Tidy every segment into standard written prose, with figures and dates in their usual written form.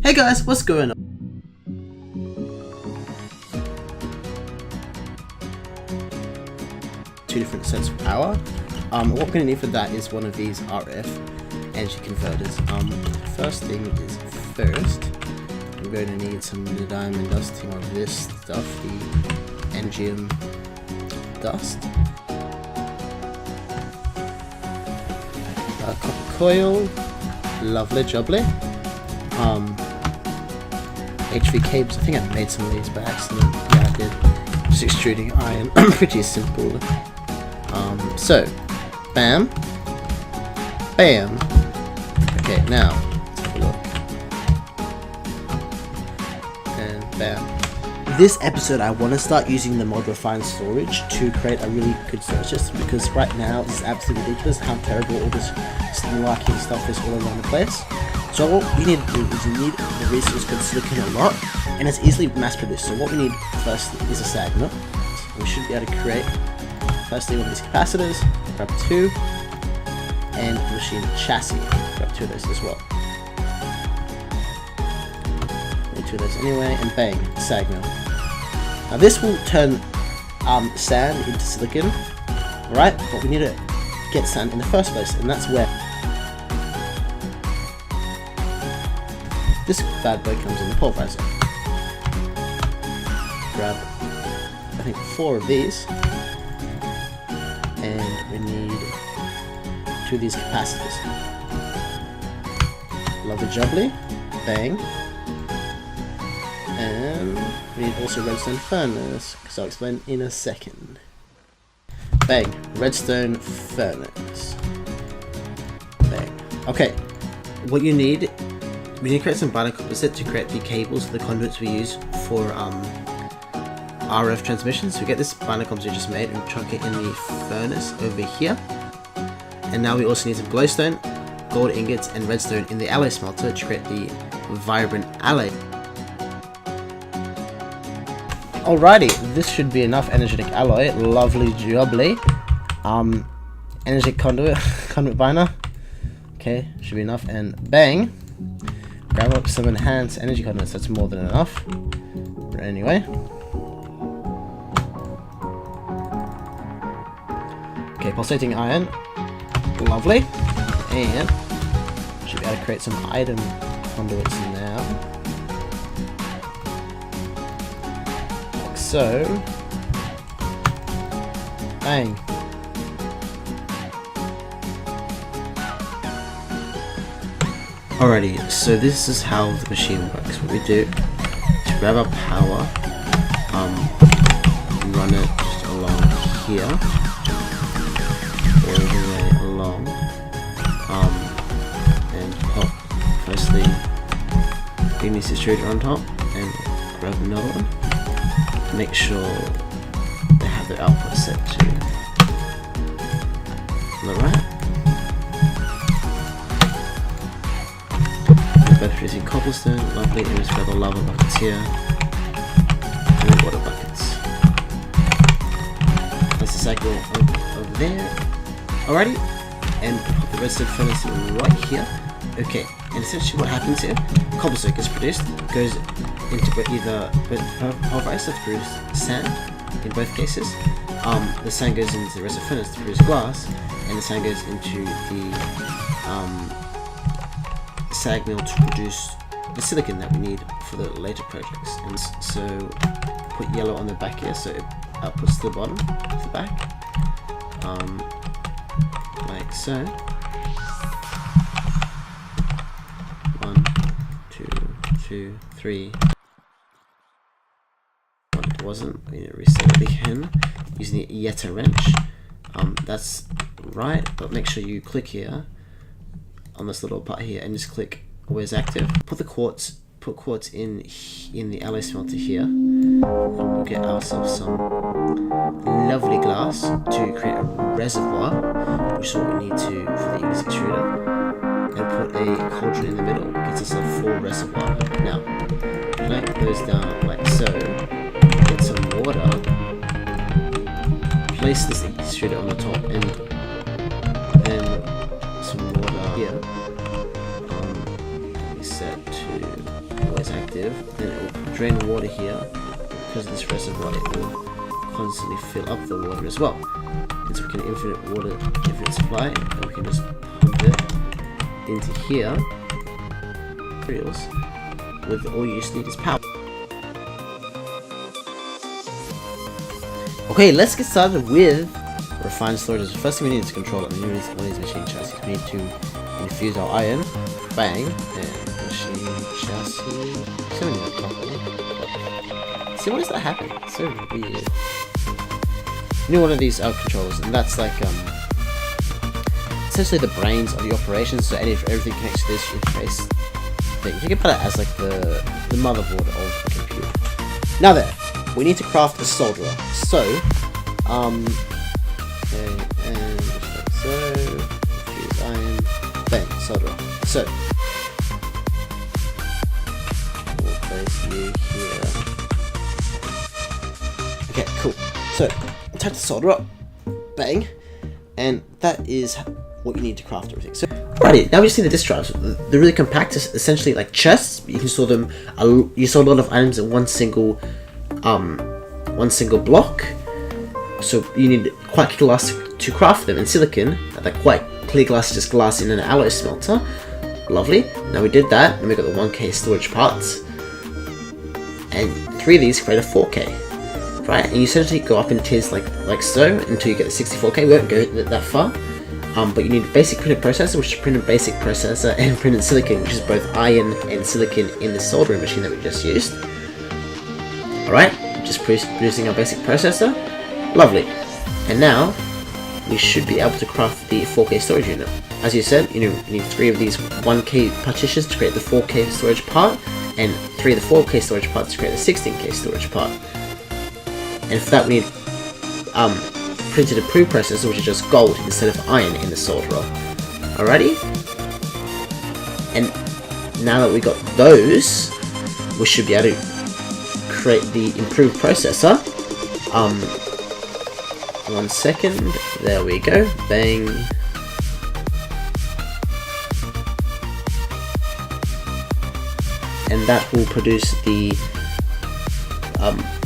Hey guys, what's going on? Two different sets of power. What we're going to need for that is one of these RF energy converters. First thing is we're going to need some diamond dusting on this stuff, the Engium dust. Copper coil, lovely jubbly. HV cables, I think I made some of these by accident. Yeah, I did. Just extruding iron, pretty simple. So, bam, bam. Okay, now, let's have a look. And bam. This episode, I want to start using the mod Refined Storage to create a really good storage system, because right now, this is absolutely ridiculous how terrible all this lacking stuff is all around the place. So what we need to do is we need the resource called silicon a lot, and it's easily mass produced. So what we need first is a sag mill. So we should be able to create firstly one of these capacitors, grab two, and machine chassis, grab two of those as well. Need two of those anyway, and bang, sag mill. Now this will turn sand into silicon, right? But we need to get sand in the first place, and that's where this bad boy comes in the pulverizer. Grab, I think, 4 of these, and we need 2 of these capacitors. Lovely jubbly, bang, and we need also redstone furnace, because I'll explain in a second. Bang, redstone furnace, bang. Okay, what you need. We need to create some binder composite to create the cables for the conduits we use for RF transmissions. So we get this binder composite just made and chuck it in the furnace over here. And now we also need some glowstone, gold ingots, and redstone in the alloy smelter to create the vibrant alloy. Alrighty, this should be enough energetic alloy. Lovely jubbly. Energetic conduit binder. Okay, should be enough. And bang. Grab up some enhanced energy conduits, that's more than enough. But anyway. Okay, pulsating iron. Lovely. And should be able to create some item conduits now. Like so. Bang. Alrighty, so this is how the machine works. What we do is grab our power, run it just along here, all the way along, and pop firstly bring this extruder on top, and grab another one. Make sure they have their output set to the right. Both producing cobblestone, lovely, and just grab the lava buckets here, and the water buckets. Place the cycle over there. Alrighty, and put the redstone furnace right here. Okay, and essentially what happens here, cobblestone gets produced, goes into either pulverizer to produce sand, in both cases. The sand goes into the redstone furnace to produce glass, and the sand goes into the sag mill to produce the silicon that we need for the later projects. And so put yellow on the back here so it outputs to the bottom of the back, like so. 1, 2, 2, 3. It wasn't. We need to reset it again using the Yeta wrench. That's right, but make sure you click here on this little part here and just click where's active. Put quartz in the alloy smelter here, and we'll get ourselves some lovely glass to create a reservoir, which is what we need to for the Ignis extruder, and put a cauldron in the middle. Gets us a full reservoir. Now clamp those down like so, get some water, place this extruder on the top, and then some water here. Set to always active, then it will drain water here. Because of this reservoir, it will constantly fill up the water as well. And so we can infinite supply, and we can just pump it into here. Materials, with all you just need is power. Okay, let's get started with refined storage. The first thing we need is a controller. We need one of these machine chassis. We need to infuse our iron. Bang, and machine chassis. See, why does that happen? It's so weird. You need one of these controllers, and that's like essentially the brains of the operation. So everything connects to this interface thing. Think about it as like the motherboard of the computer. Now then, we need to craft a solderer. So, okay, and just like so, infuse iron, bang, solderer. So, we'll place you here. Okay, cool. So, type the solder up, bang, and that is what you need to craft everything. So, alrighty, now we just need the disk drives. They're really compact, essentially like chests. You can store them. You store a lot of items in one single block. So you need quite clear glass to craft them, and silicon. That quite clear glass is just glass in an alloy smelter. Lovely. Now we did that, and we got the 1K storage parts, and 3 of these create a 4K. Right, and you essentially go up in tiers like so until you get the 64K. We won't go that far, but you need a basic printed processor, which is printed basic processor, and printed silicon, which is both iron and silicon in the soldering machine that we just used. Alright, just producing our basic processor. Lovely. And now we should be able to craft the 4K storage unit. As you said, you need 3 of these 1K partitions to create the 4K storage part, and 3 of the 4K storage parts to create the 16K storage part. And for that we need printed approved processor, which is just gold instead of iron in the solderer. Alrighty? And now that we got those, we should be able to create the improved processor. 1 second, there we go, bang. And that will produce the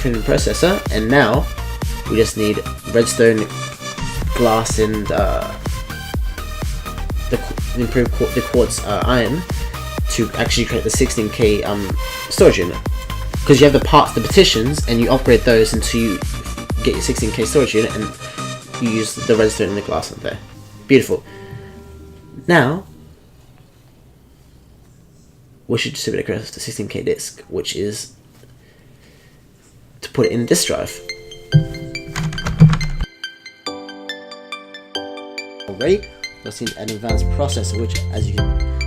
printed processor, and now we just need redstone, glass, and the quartz iron to actually create the 16K storage unit. Because you have the parts, the partitions, and you upgrade those until you get your 16K storage unit, and you use the redstone and the glass on there. Beautiful. Now we should just submit across the 16K disk, which is to put it in a disk drive. Already, you'll see an advanced processor, which, as you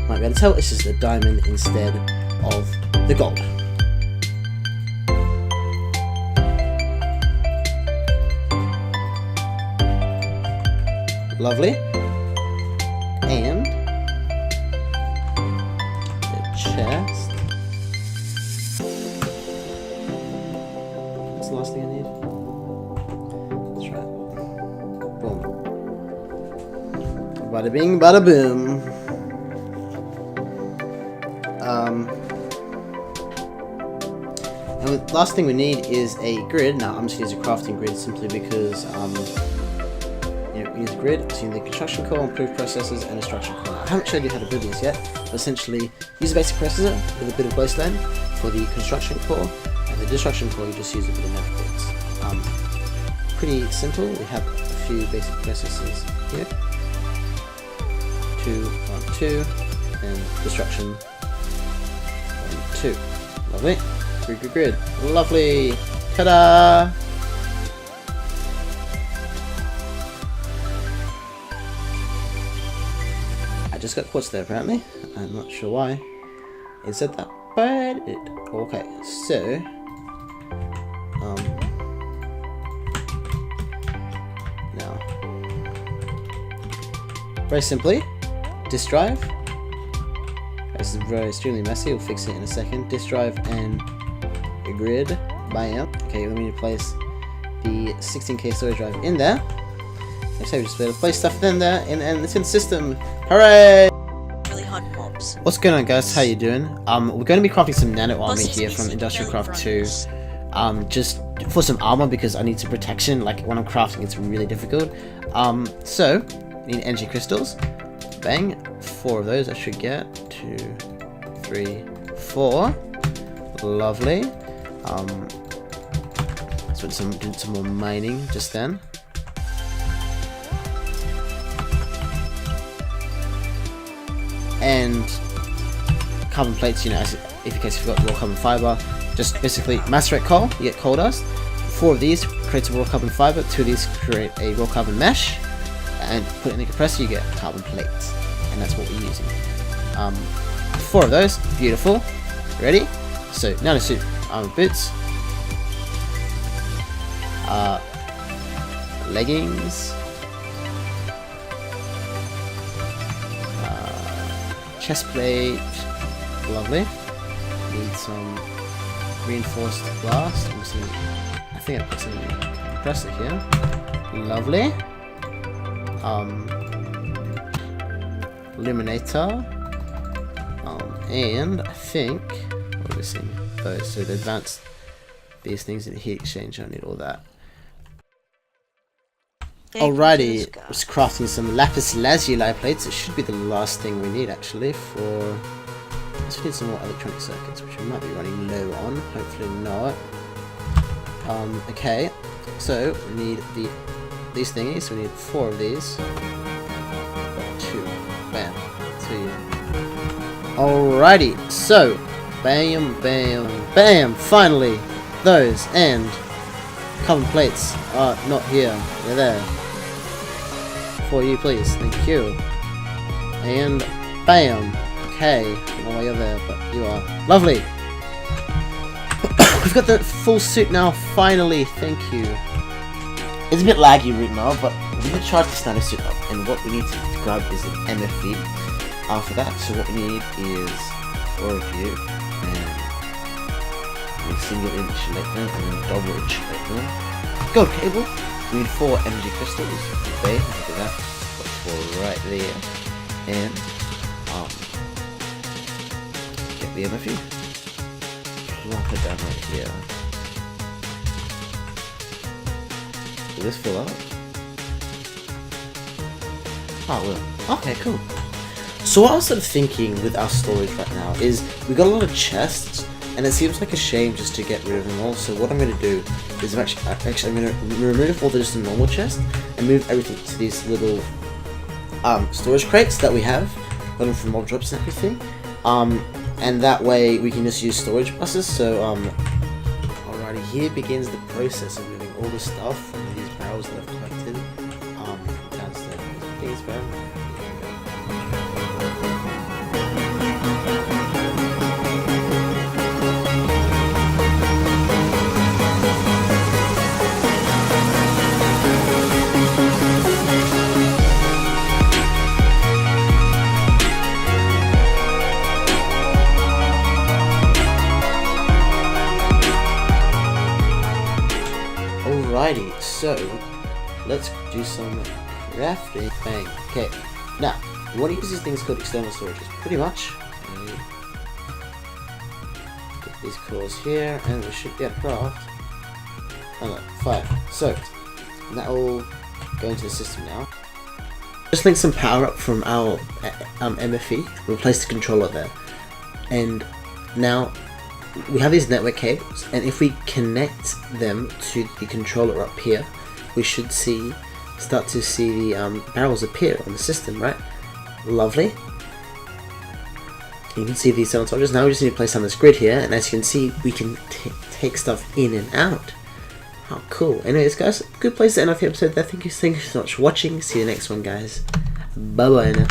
might be able to tell, is just a diamond instead of the gold. Lovely. And the chest. What's the last thing I need? That's right. Boom. Bada bing, bada boom. And the last thing we need is a grid. Now I'm just using a crafting grid simply because use a grid, using the construction core, improved processors, and instruction core. I haven't showed you how to build these yet, but essentially use a basic processor with a bit of glowstone for the construction core, and the destruction core you just use a bit of nether quartz. Pretty simple. We have a few basic processors here. 2, 1, 2, and destruction 1, 2. Lovely. Grid. Lovely. Ta-da! I just got quartz there apparently. I'm not sure why it said that, but it. Okay, so now very simply, disk drive. This is very extremely messy. We'll fix it in a second. Disk drive and a grid. Bam. Okay, let me place the 16K storage drive in there. So we just be able to place stuff in there, and it's in the system. Hooray! Really hot bulb. What's going on, guys? How you doing? We're going to be crafting some nano armor here from Industrial Craft 2. Just for some armor because I need some protection. Like when I'm crafting, it's really difficult. So we need energy crystals. Bang, 4 of those I should get. 2, 3, 4. Lovely. So doing some more mining just then. And carbon plates, you know, if in case you forgot, raw carbon fiber. Just basically macerate coal, you get coal dust. 4 of these creates a raw carbon fiber. 2 of these create a raw carbon mesh, and put it in the compressor, you get carbon plates, and that's what we're using. 4 of those, beautiful. Ready? So nanosuit armor boots, leggings. Chest plate, lovely. Need some reinforced glass. I think I put some in the compressor here. Lovely. Illuminator. And I think what are we seeing? Those. So the advanced these things in the heat exchanger. I need all that. Alrighty, I was crafting some lapis lazuli plates. It should be the last thing we need actually for... I also need some more electronic circuits, which we might be running low on. Hopefully not. Okay, so we need these thingies. We need 4 of these. 2. Bam. 2. Alrighty, so bam, bam, bam. Finally, those and carbon plates are not here. They're there. For you, please. Thank you. And bam. Okay. I don't know why you're there, but you are. Lovely. We've got the full suit now, finally. Thank you. It's a bit laggy right now, but we're going to charge this nano suit up. And what we need to grab is an MFV after that. So what we need is 4 of you. And a single insulator and a double insulator. Gold cable. We need 4 energy crystals. Okay, look at that. Got 4 right there. And get the MFU. Plop it down right here. Will this fill up? Oh, well. Okay, cool. So what I was sort of thinking with our storage right now is we got a lot of chests, and it seems like a shame just to get rid of them all. So what I'm going to do is I'm going to remove all the just the normal chests and move everything to these little storage crates that we have, got them from mob drops and everything. And that way we can just use storage buses. So alrighty, here begins the process of moving all the stuff from these barrels that I've collected downstairs. These barrels. Alrighty, so let's do some crafting. Bang. Okay, now we want to use these things called external storages. Pretty much. Get these cores here, and we should get craft. Oh no, 5. So that will go into the system now. Just link some power up from our MFE. Replace the controller there, and now we have these network cables, and if we connect them to the controller up here, we should start to see the barrels appear on the system, right? Lovely. You can see these sound soldiers. Now we just need to place on this grid here, and as you can see, we can take stuff in and out. How cool. Anyways, guys, good place to end off the episode there. Thank you so much for watching. See you next one, guys. Bye bye now.